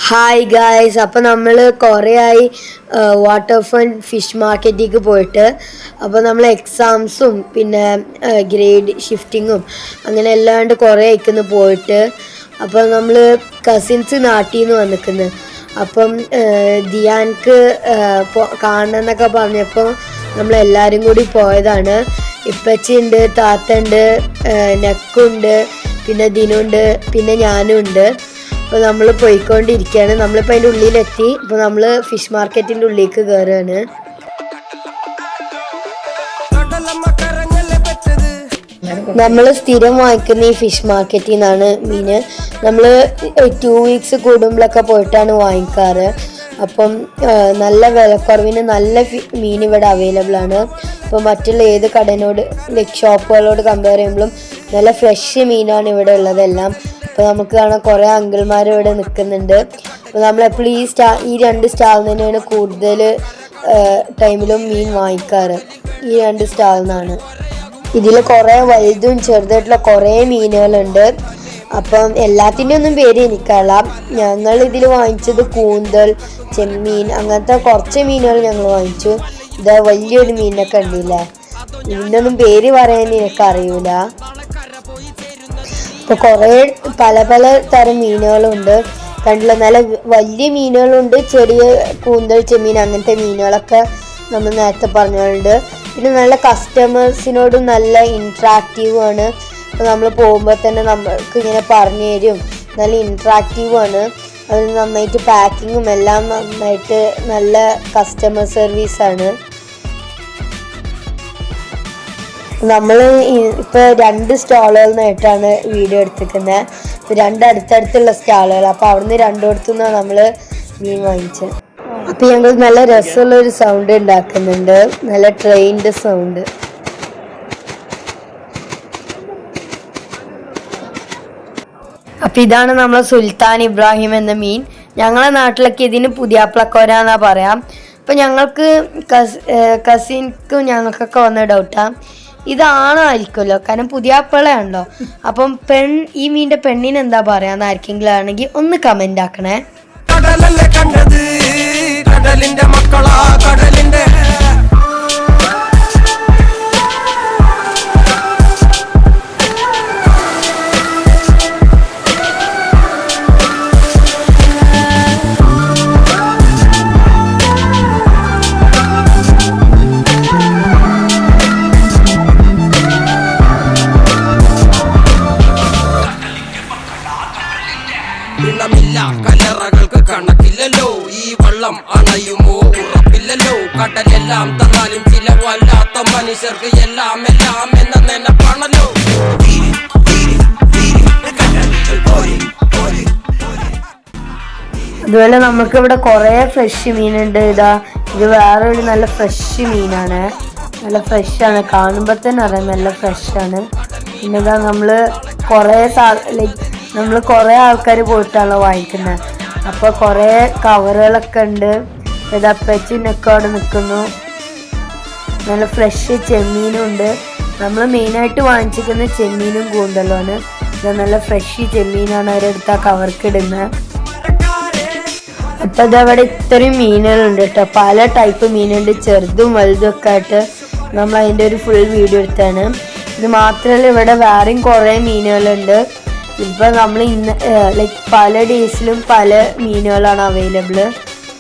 Hi guys, അപ്പോൾ നമ്മൾ കുറേയായി water front fish മാർക്കറ്റിലേക്ക് പോയിട്ട്. അപ്പോൾ നമ്മൾ എക്സാംസും പിന്നെ ഗ്രേഡ് ഷിഫ്റ്റിങ്ങും അങ്ങനെ എല്ലാണ്ട് കുറേ അയക്കുന്നു പോയിട്ട്. അപ്പോൾ നമ്മൾ കസിൻസ് നാട്ടിൽ നിന്ന് വന്നിരിക്കുന്നു. അപ്പം ദിയാൻക്ക് കാണണമെന്നൊക്കെ പറഞ്ഞപ്പോൾ നമ്മളെല്ലാവരും കൂടി പോയതാണ്. ഇപ്പച്ചിയുണ്ട്, താത്തയുണ്ട്, നെക്കുണ്ട്, പിന്നെ ദിനുണ്ട്, പിന്നെ ഞാനും ഉണ്ട്. അപ്പോൾ നമ്മൾ പോയിക്കൊണ്ടിരിക്കുകയാണ്. നമ്മളിപ്പോൾ അതിൻ്റെ ഉള്ളിലെത്തി. ഇപ്പോൾ നമ്മൾ ഫിഷ് മാർക്കറ്റിൻ്റെ ഉള്ളിലേക്ക് കയറുകയാണ്. നമ്മൾ സ്ഥിരം വാങ്ങിക്കുന്ന ഈ ഫിഷ് മാർക്കറ്റിൽ നിന്നാണ് മീൻ. നമ്മൾ 2 വീക്സ് കൂടുമ്പോഴൊക്കെ പോയിട്ടാണ് വാങ്ങിക്കാറ്. അപ്പം നല്ല വിലക്കുറവിന് നല്ല മീൻ ഇവിടെ അവൈലബിൾ ആണ്. ഇപ്പോൾ മറ്റുള്ള ഏത് കടനോട് ഷോപ്പുകളോട് കമ്പയർ ചെയ്യുമ്പോഴും നല്ല ഫ്രഷ് മീനാണ് ഇവിടെ ഉള്ളതെല്ലാം. അപ്പോൾ നമുക്ക് കാണാൻ കുറേ അങ്കിൾമാർ ഇവിടെ നിൽക്കുന്നുണ്ട്. അപ്പോൾ നമ്മളെപ്പോഴും ഈ 2 സ്റ്റാളിൽ തന്നെയാണ് കൂടുതൽ ടൈമിലും മീൻ വാങ്ങിക്കാറ്. ഈ 2 സ്റ്റാളിൽ നിന്നാണ്. ഇതിൽ കുറേ വലുതും ചെറുതായിട്ടുള്ള കുറേ മീനുകളുണ്ട്. അപ്പം എല്ലാത്തിൻ്റെ ഒന്നും പേര് എനിക്കറിയാം. ഞങ്ങൾ ഇതിൽ വാങ്ങിച്ചത് കൂന്തൽ, ചെമ്മീൻ, അങ്ങനത്തെ കുറച്ച് മീനുകൾ ഞങ്ങൾ വാങ്ങിച്ചു. ഇതാ വലിയൊരു മീനൊക്കെ ഉണ്ടല്ലേ, ഇതിൻ്റെ ഒന്നും പേര് പറയാൻ എനിക്കറിയൂല. ഇപ്പോൾ കുറേ പല പല തരം മീനുകളുണ്ട്. കണ്ടില്ല, നല്ല വലിയ മീനുകളുണ്ട്, ചെറിയ കൂന്തൽ, ചെമ്മീൻ അങ്ങനത്തെ മീനുകളൊക്കെ നമ്മൾ നേരത്തെ പറഞ്ഞുകൊണ്ട്. പിന്നെ നല്ല കസ്റ്റമേഴ്സിനോടും നല്ല ഇൻട്രാക്റ്റീവാണ്. അപ്പോൾ നമ്മൾ പോകുമ്പോൾ തന്നെ നമ്മൾക്ക് ഇങ്ങനെ പറഞ്ഞു തരും. നല്ല ഇൻട്രാക്റ്റീവാണ്. അത് നന്നായിട്ട് പാക്കിങ്ങും എല്ലാം നന്നായിട്ട് നല്ല കസ്റ്റമർ സർവീസാണ്. നമ്മൾ ഇപ്പോൾ 2 സ്റ്റാളുകളിൽ നിന്നായിട്ടാണ് വീഡിയോ എടുത്തിരിക്കുന്നത്. 2 അടുത്തടുത്തുള്ള സ്റ്റാളുകൾ. അപ്പോൾ അവിടുന്ന് 2 നിന്നാണ് നമ്മൾ മീൻ വാങ്ങിച്ചത്. അപ്പോൾ ഞങ്ങൾ നല്ല രസമുള്ളൊരു സൗണ്ട് ഉണ്ടാക്കുന്നുണ്ട്, നല്ല ട്രെയിൻഡ് സൗണ്ട്. അപ്പോൾ ഇതാണ് നമ്മളെ സുൽത്താൻ ഇബ്രാഹിം എന്ന മീൻ. ഞങ്ങളെ നാട്ടിലൊക്കെ ഇതിന് പുതിയാപ്ലക്കോര എന്നാ പറയാം. അപ്പോൾ ഞങ്ങൾക്ക് കസിൻക്കും ഞങ്ങൾക്കൊക്കെ വന്ന ഡൗട്ടാണ്, ഇതാണായിരിക്കുമല്ലോ, കാരണം പുതിയാപ്പിളയാണല്ലോ. അപ്പം ഈ മീനിന്റെ പെണ്ണിന് എന്താ പറയാന്ന് ആർക്കെങ്കിലും ആണെങ്കിൽ ഒന്ന് കമന്റ് ആക്കണേ. കടലിന്റെ മക്കളാ കടലിന്റെ കലറകൾക്ക് കണക്കില്ലല്ലോ, ഈ വള്ളം അണയുമോ ഉറപ്പില്ലല്ലോ. കടലെല്ലാം തന്നാലും ചിലവല്ലാത്ത മനുഷ്യർക്ക് എല്ലാം എല്ലാം എന്ന നിലപ്പാണല്ലോ. അതുപോലെ നമുക്ക് ഇവിടെ കുറേ ഫ്രഷ് മീനുണ്ട്. ഇത് വേറൊരു നല്ല ഫ്രഷ് മീനാണ്, നല്ല ഫ്രഷാണ്. കാണുമ്പോൾ തന്നെ അറിയാം നല്ല ഫ്രഷാണ്. പിന്നെ ഇതാ നമ്മൾ കുറേ ആൾക്കാർ പോയിട്ടാണല്ലോ വാങ്ങിക്കുന്നത്. അപ്പോൾ കുറേ കവറുകളൊക്കെ ഉണ്ട്. ഇതപ്പച്ചിനൊക്കെ അവിടെ നിൽക്കുന്നു. നല്ല ഫ്രഷ് ചെമ്മീനും ഉണ്ട്. നമ്മൾ മെയിനായിട്ട് വാങ്ങിച്ചിരിക്കുന്ന ചെമ്മീനും കൂന്തലുമാണ്. ഇത് നല്ല ഫ്രഷ് ചെമ്മീനാണ് അവരെടുത്ത് ആ കവർക്ക് ഇടുന്നത്. അപ്പോൾ ഇതവിടെ ഇത്രയും മീനുകളുണ്ട് കേട്ടോ, പല ടൈപ്പ് മീനുണ്ട്, ചെറുതും വലുതും ഒക്കെ ആയിട്ട്. നമ്മൾ അതിൻ്റെ ഒരു ഫുൾ വീഡിയോ എടുത്താണ്. ഇത് മാത്രമല്ല, ഇവിടെ വേറെയും കുറേ മീനുകളുണ്ട്. ഇപ്പം നമ്മൾ പല ഡേയ്സിലും പല മീനുകളാണ് അവൈലബിള്.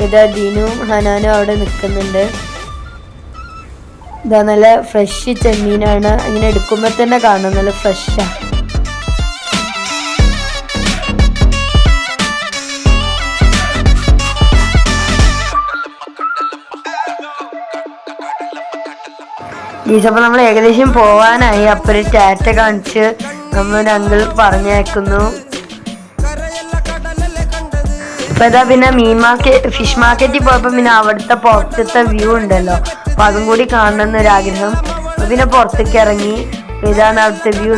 ഇതാ ദിനും ഹനാനും അവിടെ നിൽക്കുന്നുണ്ട്. ഇതാ നല്ല ഫ്രഷ് ചെമ്മീനാണ്. അങ്ങനെ എടുക്കുമ്പോൾ തന്നെ കാണാം നല്ല ഫ്രഷാണ്. അപ്പോൾ നമ്മൾ ഏകദേശം പോവാനായി. അപ്പോൾ ഒരു ടാറ്റ കാണിച്ച് നമ്മളൊരു അങ്കിൾ പറഞ്ഞയക്കുന്നു. അപ്പോൾ ഇതാ പിന്നെ ഫിഷ് മാർക്കറ്റിൽ പോയപ്പോൾ പിന്നെ അവിടുത്തെ പുറത്തത്തെ വ്യൂ ഉണ്ടല്ലോ, അപ്പോൾ അതും കൂടി കാണണമെന്നൊരാഗ്രഹം. അപ്പോൾ പിന്നെ പുറത്തേക്ക് ഇറങ്ങി. ഇതാണ് അവിടുത്തെ വ്യൂ.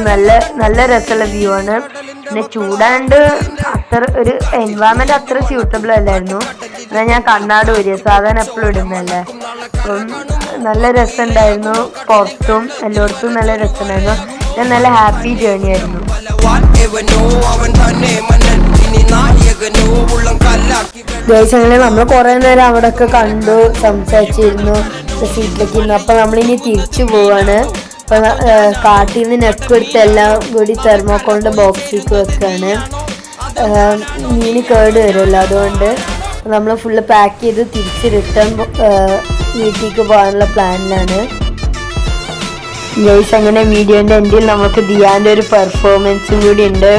നല്ല രസമുള്ള വ്യൂ ആണ്. പിന്നെ ചൂടാണ്ട് അത്ര ഒരു എൻവയറമെന്റ് അത്ര സ്യൂട്ടബിൾ അല്ലായിരുന്നു. എന്നാൽ ഞാൻ കണ്ണാട് വരിക, സാധാരണ എപ്പോഴും ഇടുന്നല്ലേ. അപ്പം നല്ല രസമുണ്ടായിരുന്നു. പുറത്തും എല്ലായിടത്തും നല്ല രസമുണ്ടായിരുന്നു. നല്ല ഹാപ്പി ജേർണി ആയിരുന്നു. ഗൈസ് അങ്ങനെ നമ്മൾ കുറേ നേരം അവിടെ ഒക്കെ കണ്ടു സംസാരിച്ചിരുന്നു, സീറ്റിലേക്ക് ഇരുന്നു. അപ്പം നമ്മളിനി തിരിച്ചു പോവാണ്. അപ്പം കാട്ടിൽ നിന്ന് നെക്കെടുത്ത് എല്ലാം കൂടി തെർമോക്കോളിൻ്റെ ബോക്സിലേക്ക് വെക്കുകയാണ്. മീൻ കേട് വരുമല്ലോ, അതുകൊണ്ട് നമ്മൾ ഫുള്ള് പാക്ക് ചെയ്ത് തിരിച്ച് റിട്ടേൺ വീട്ടിലേക്ക് പോകാനുള്ള പ്ലാനിലാണ്. ഗൈസ് അങ്ങനെ വീഡിയോൻ്റെ എൻഡിൽ നമുക്ക് ദിയാൻ്റെ ഒരു പെർഫോമൻസും കൂടി ഉണ്ട്.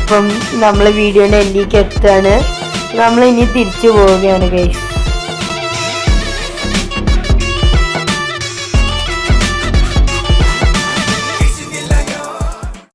അപ്പം നമ്മൾ വീഡിയോൻ്റെ എൻഡിലേക്ക് എത്തുകയാണ്. നമ്മൾ ഇനി തിരിച്ചു പോവുകയാണ് ഗൈസ്.